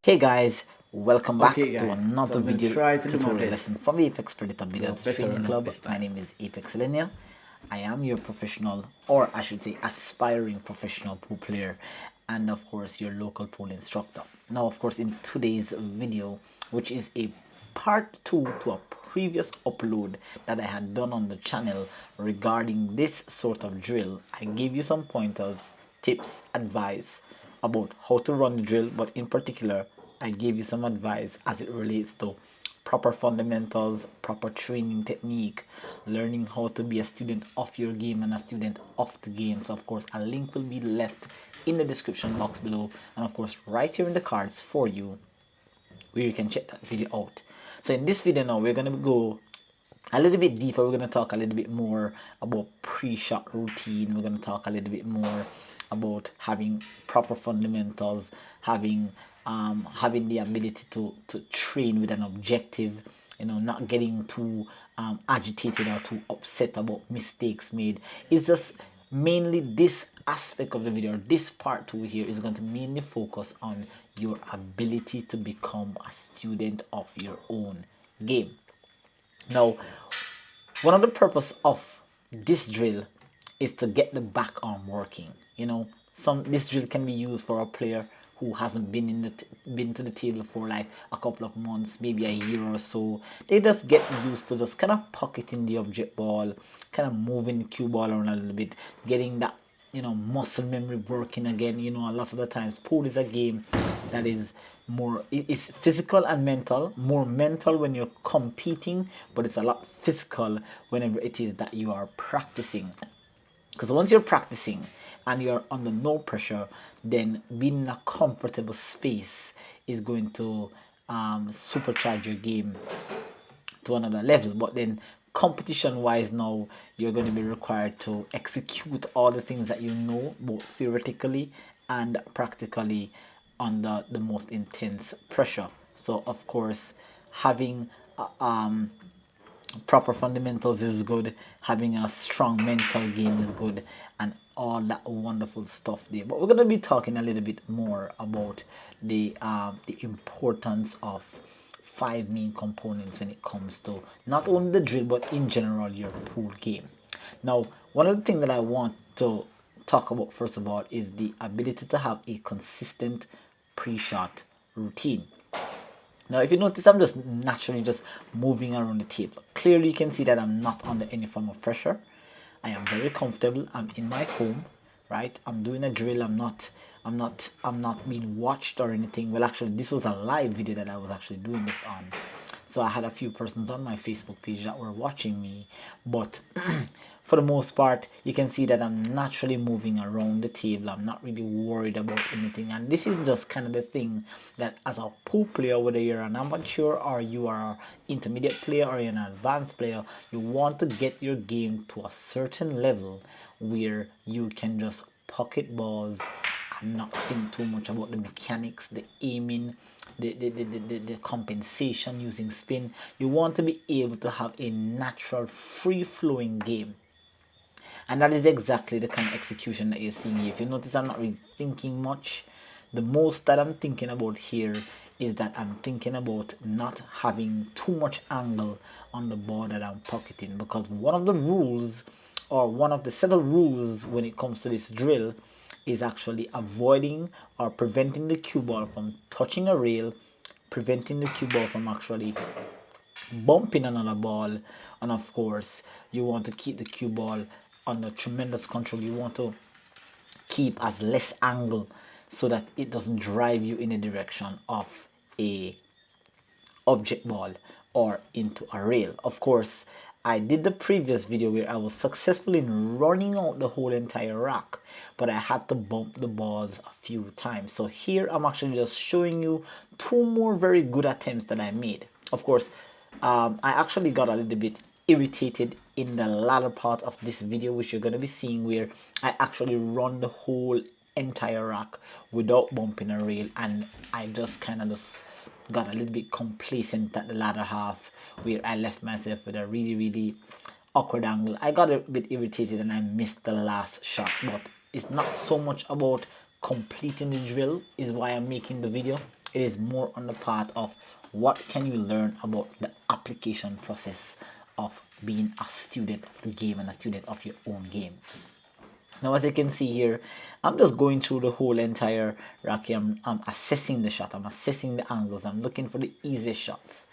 Hey guys, welcome back Okay to guys, another so I'm going to video try to do my tutorial best lesson from the Apex Predator Billiards fitting Training in Club. this My time. name is Apex Linear. I am your professional, or I should say aspiring professional pool player, and of course your local pool instructor. Now of course in today's video, which is a part 2 to a previous upload that I had done on the channel regarding this sort of drill, I gave you some pointers, tips, advice about how to run the drill, but in particular I gave you some advice as it relates to proper fundamentals, proper training technique, learning how to be a student of your game and a student of the game. So of course a link will be left in the description box below, and of course right here in the cards for you where you can check that video out. So in this video now we're gonna go a little bit deeper. We're gonna talk a little bit more about pre-shot routine. We're gonna talk a little bit more about having proper fundamentals, having the ability to train with an objective, not getting too agitated or too upset about mistakes made. It's just mainly this aspect of the video, this part 2 here, is going to mainly focus on your ability to become a student of your own game. Now, one of the purpose of this drill is to get the back arm working. This drill can be used for a player who hasn't been to the table for like a couple of months, maybe a year or so. They just get used to just kind of pocketing the object ball, kind of moving the cue ball around a little bit, getting that muscle memory working again. A lot of the times pool is a game that is more, it's physical and mental, more mental when you're competing, but it's a lot physical whenever it is that you are practicing. Because once you're practicing and you're under no pressure, then being in a comfortable space is going to supercharge your game to another level. But then competition wise, now you're going to be required to execute all the things that you know, both theoretically and practically, under the most intense pressure. So of course having proper fundamentals is good, having a strong mental game is good, and all that wonderful stuff there. But we're going to be talking a little bit more about the importance of 5 main components when it comes to not only the drill but in general your pool game. Now, one of the things that I want to talk about first of all is the ability to have a consistent pre-shot routine. Now, if you notice, I'm just naturally just moving around the table. Clearly, you can see that I'm not under any form of pressure. I am very comfortable. I'm in my home, right? I'm doing a drill. I'm not being watched or anything. Well, actually, this was a live video that I was actually doing this on. So I had a few persons on my Facebook page that were watching me, but for the most part, you can see that I'm naturally moving around the table. I'm not really worried about anything, and this is just kind of the thing that as a pool player, whether you're an amateur or you are an intermediate player or you're an advanced player, you want to get your game to a certain level where you can just pocket balls and not think too much about the mechanics, the aiming, the compensation using spin. You want to be able to have a natural free-flowing game, and that is exactly the kind of execution that you're seeing here. If you notice, I'm not really thinking much. The most that I'm thinking about here is that I'm thinking about not having too much angle on the ball that I'm pocketing, because one of the rules, or one of the set of rules when it comes to this drill, is actually avoiding or preventing the cue ball from touching a rail, preventing the cue ball from actually bumping another ball, and of course you want to keep the cue ball under tremendous control. You want to keep as less angle so that it doesn't drive you in the direction of a object ball or into a rail. Of course, I did the previous video where I was successful in running out the whole entire rack, but I had to bump the balls a few times. So here I'm actually just showing you 2 more very good attempts that I made. Of course, I actually got a little bit irritated in the latter part of this video, which you're going to be seeing, where I actually run the whole entire rack without bumping a rail, and I just kind of just got a little bit complacent at the latter half, where I left myself with a really awkward angle. I got a bit irritated and I missed the last shot, but it's not so much about completing the drill is why I'm making the video. It is more on the part of what can you learn about the application process of being a student of the game and a student of your own game. Now, as you can see here, I'm just going through the whole entire rack here. I'm assessing the shot. I'm assessing the angles. I'm looking for the easiest shots.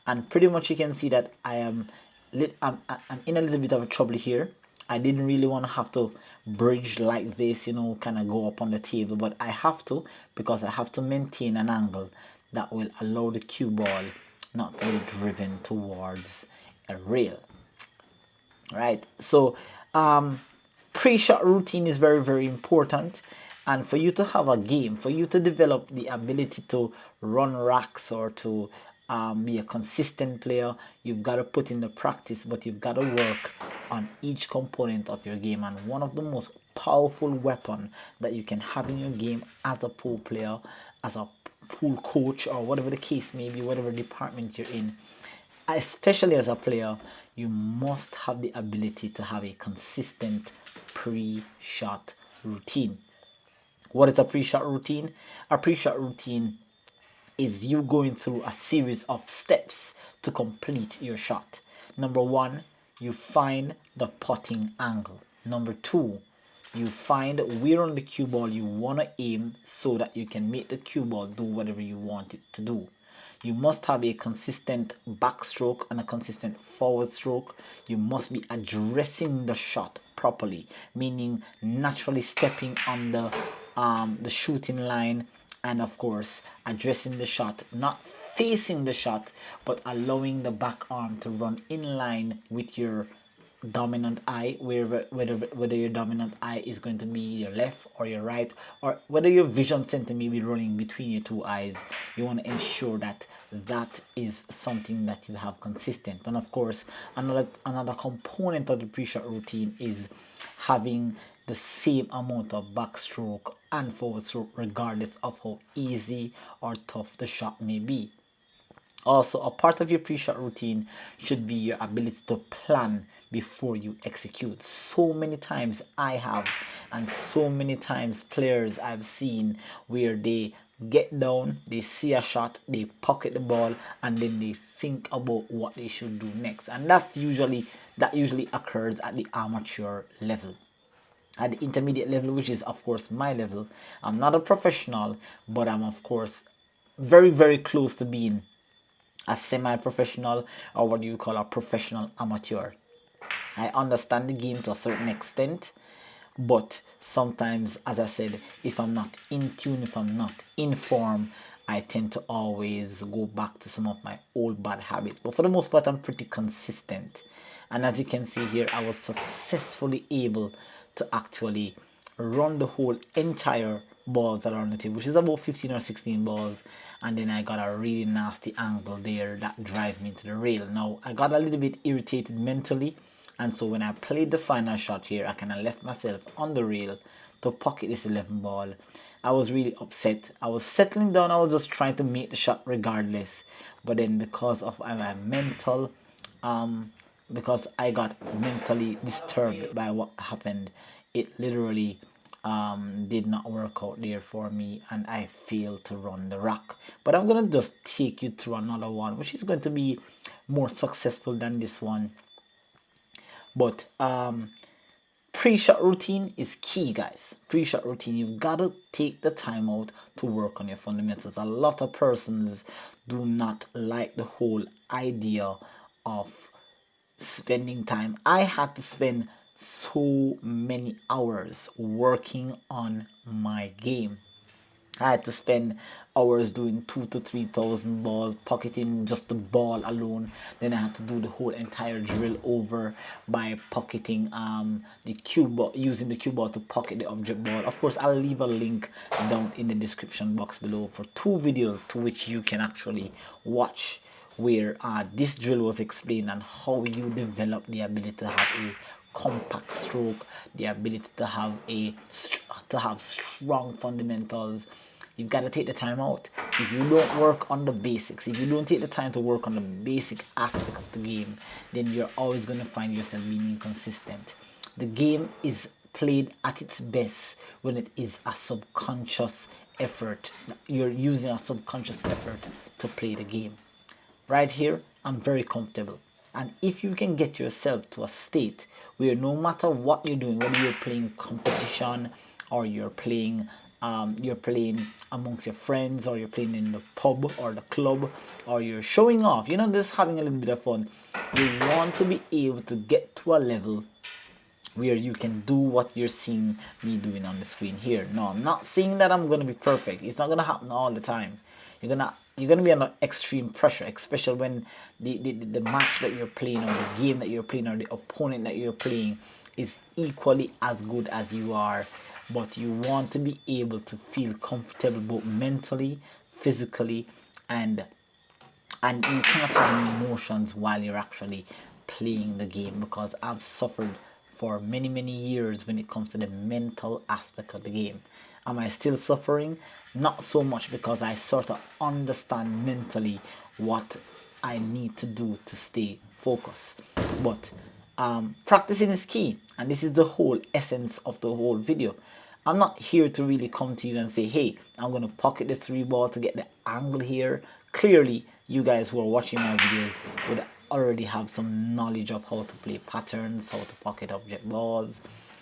And pretty much you can see that I'm in a little bit of a trouble here. I didn't really want to have to bridge like this, you know, kind of go up on the table. But I have to, because I have to maintain an angle that will allow the cue ball not to be driven towards a rail. Right? So, pre-shot routine is very, very important. And for you to have a game, for you to develop the ability to run racks or to be a consistent player, you've got to put in the practice, but you've got to work on each component of your game. And one of the most powerful weapon that you can have in your game as a pool player, as a pool coach, or whatever the case may be, whatever department you're in, especially as a player, you must have the ability to have a consistent pre-shot routine. What is a pre-shot routine? A pre-shot routine is you going through a series of steps to complete your shot. Number one, you find the putting angle. Number two, you find where on the cue ball you want to aim so that you can make the cue ball do whatever you want it to do. You must have a consistent backstroke and a consistent forward stroke. You must be addressing the shot properly, meaning naturally stepping on the shooting line, and of course addressing the shot, not facing the shot, but allowing the back arm to run in line with your dominant eye, whether your dominant eye is going to be your left or your right, or whether your vision center may be running between your two eyes. You want to ensure that that is something that you have consistent. And of course, another component of the pre-shot routine is having the same amount of backstroke and forward stroke regardless of how easy or tough the shot may be. Also, a part of your pre-shot routine should be your ability to plan before you execute. So many times I have, and so many times players I've seen where they get down, they see a shot, they pocket the ball, and then they think about what they should do next. And that usually occurs at the amateur level. At the intermediate level, which is of course my level, I'm not a professional, but I'm of course very, very close to being a semi-professional, or what you call a professional amateur. I understand the game to a certain extent, but sometimes, as I said, if I'm not in tune, if I'm not in form, I tend to always go back to some of my old bad habits. But for the most part, I'm pretty consistent. And as you can see here, I was successfully able to actually run the whole entire balls that are on the table, which is about 15 or 16 balls, and then I got a really nasty angle there that drive me into the rail. Now I got a little bit irritated mentally, and so when I played the final shot here, I kind of left myself on the rail to pocket this 11 ball. I was really upset. I was settling down. I was just trying to make the shot regardless, but then because of my mental because I got mentally disturbed by what happened, it literally did not work out there for me, and I failed to run the rack. But I'm gonna just take you through another one which is going to be more successful than this one. But pre-shot routine is key, guys. Pre-shot routine, you've got to take the time out to work on your fundamentals. A lot of persons do not like the whole idea of spending time. I had to spend so many hours working on my game. I had to spend hours doing 2 to 3,000 balls, pocketing just the ball alone. Then I had to do the whole entire drill over by pocketing the cue ball, using the cue ball to pocket the object ball. Of course, I'll leave a link down in the description box below for 2 videos to which you can actually watch, where this drill was explained and how you develop the ability to have a compact stroke, the ability to have strong fundamentals. You've got to take the time out. If you don't work on the basics, if you don't take the time to work on the basic aspect of the game, then you're always going to find yourself being inconsistent. The game is played at its best when it is a subconscious effort. You're using a subconscious effort to play the game. Right here, I'm very comfortable. And if you can get yourself to a state where no matter what you're doing, whether you're playing competition or you're playing amongst your friends, or you're playing in the pub or the club, or you're showing off, just having a little bit of fun, you want to be able to get to a level where you can do what you're seeing me doing on the screen here. No, I'm not saying that I'm gonna be perfect. It's not gonna happen all the time. You're gonna be under extreme pressure, especially when the match that you're playing, or the game that you're playing, or the opponent that you're playing is equally as good as you are. But you want to be able to feel comfortable both mentally, physically, and you cannot have emotions while you're actually playing the game, because I've suffered for many years when it comes to the mental aspect of the game. Am I still suffering? Not so much, because I sort of understand mentally what I need to do to stay focused. But practicing is key, and this is the whole essence of the whole video. I'm not here to really come to you and say, hey, I'm going to pocket this 3 ball to get the angle here. Clearly, you guys who are watching my videos would already have some knowledge of how to play patterns, how to pocket object balls,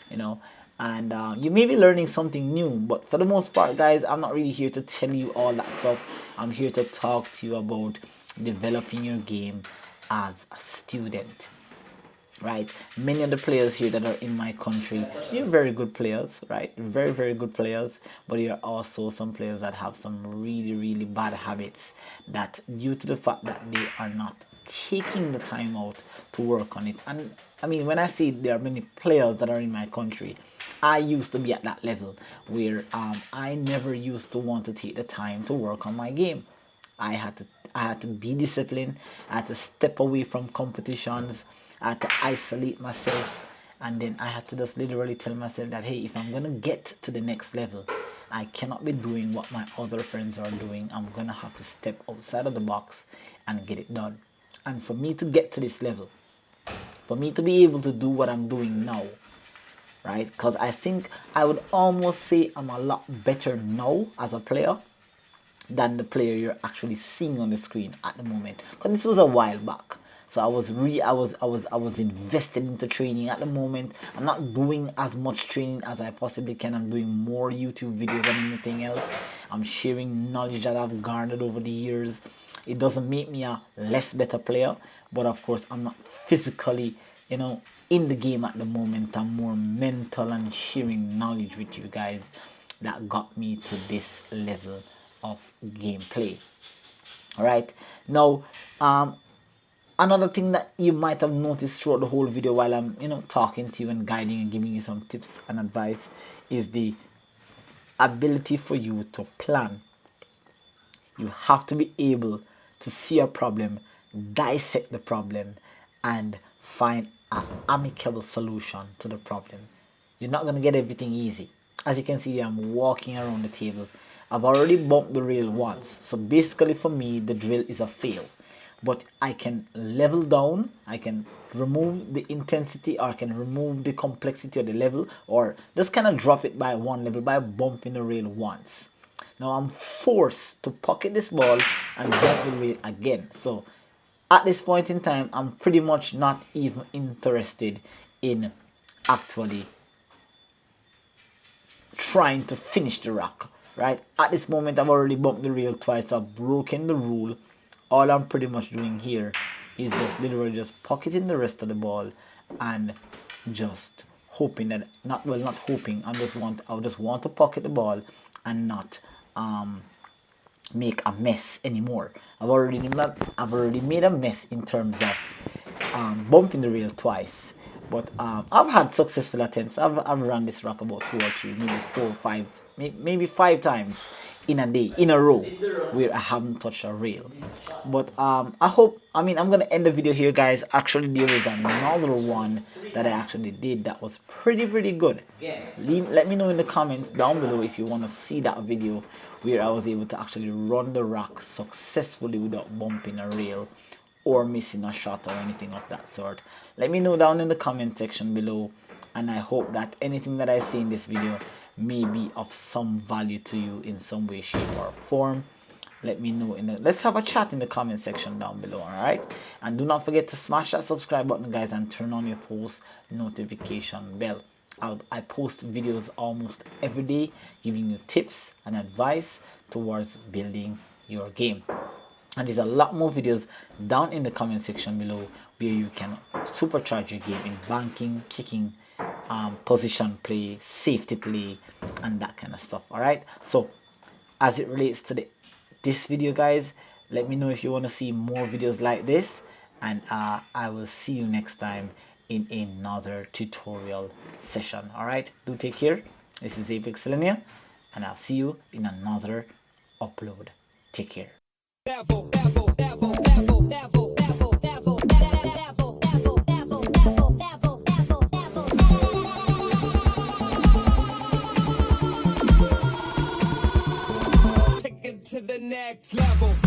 and you may be learning something new. But for the most part, guys, I'm not really here to tell you all that stuff. I'm here to talk to you about developing your game as a student. Right, many of the players here that are in my country, you're very good players, right? Very good players, but you're also some players that have some really bad habits, that due to the fact that they are not taking the time out to work on it. And I mean, when I say there are many players that are in my country, I used to be at that level where I never used to want to take the time to work on my game. I had to be disciplined. I had to step away from competitions. I had to isolate myself, and then I had to just literally tell myself that, hey, if I'm gonna get to the next level, I cannot be doing what my other friends are doing. I'm gonna have to step outside of the box and get it done. And for me to get to this level, for me to be able to do what I'm doing now, right? Because I think I would almost say I'm a lot better now as a player than the player you're actually seeing on the screen at the moment. Because this was a while back. So I was invested into training. At the moment, I'm not doing as much training as I possibly can. I'm doing more YouTube videos than anything else. I'm sharing knowledge that I've garnered over the years. It doesn't make me a less better player, but of course I'm not physically, in the game at the moment. I'm more mental and sharing knowledge with you guys that got me to this level of gameplay. All right, now another thing that you might have noticed throughout the whole video while I'm talking to you and guiding and giving you some tips and advice is the ability for you to plan. You have to be able to see a problem, dissect the problem, and find an amicable solution to the problem. You're not going to get everything easy. As you can see here, I'm walking around the table. I've already bumped the rail once, so basically for me the drill is a fail. But I can level down, I can remove the intensity, or I can remove the complexity of the level, or just kind of drop it by one level by bumping the rail once. Now I'm forced to pocket this ball and bump the rail again. So at this point in time, I'm pretty much not even interested in actually trying to finish the rock, right? At this moment, I've already bumped the rail twice. I've broken the rule. All I'm pretty much doing here is just literally just pocketing the rest of the ball and just hoping that not hoping. I just want to pocket the ball and not make a mess anymore. I've already made a mess in terms of bumping the rail twice. But I've had successful attempts. I've run this rock about 2 or 3, maybe 4 or 5, maybe 5 times in a day, in a row, where I haven't touched a rail. But I'm gonna end the video here, guys. Actually, there is another one that I actually did that was pretty good. Let me know in the comments down below if you want to see that video where I was able to actually run the rock successfully without bumping a rail or missing a shot or anything of that sort. Let me know down in the comment section below, and I hope that anything that I say in this video may be of some value to you in some way, shape, or form, let me know let's have a chat in the comment section down below. All right, and do not forget to smash that subscribe button, guys, and turn on your post notification bell. I post videos almost every day giving you tips and advice towards building your game, and there's a lot more videos down in the comment section below where you can supercharge your game in banking, kicking, position play, safety play, and that kind of stuff. All right, so as it relates to this video, guys, let me know if you want to see more videos like this, and I will see you next time in another tutorial session. All right, do take care. This is Apex Linear, and I'll see you in another upload. Take care. To the next level.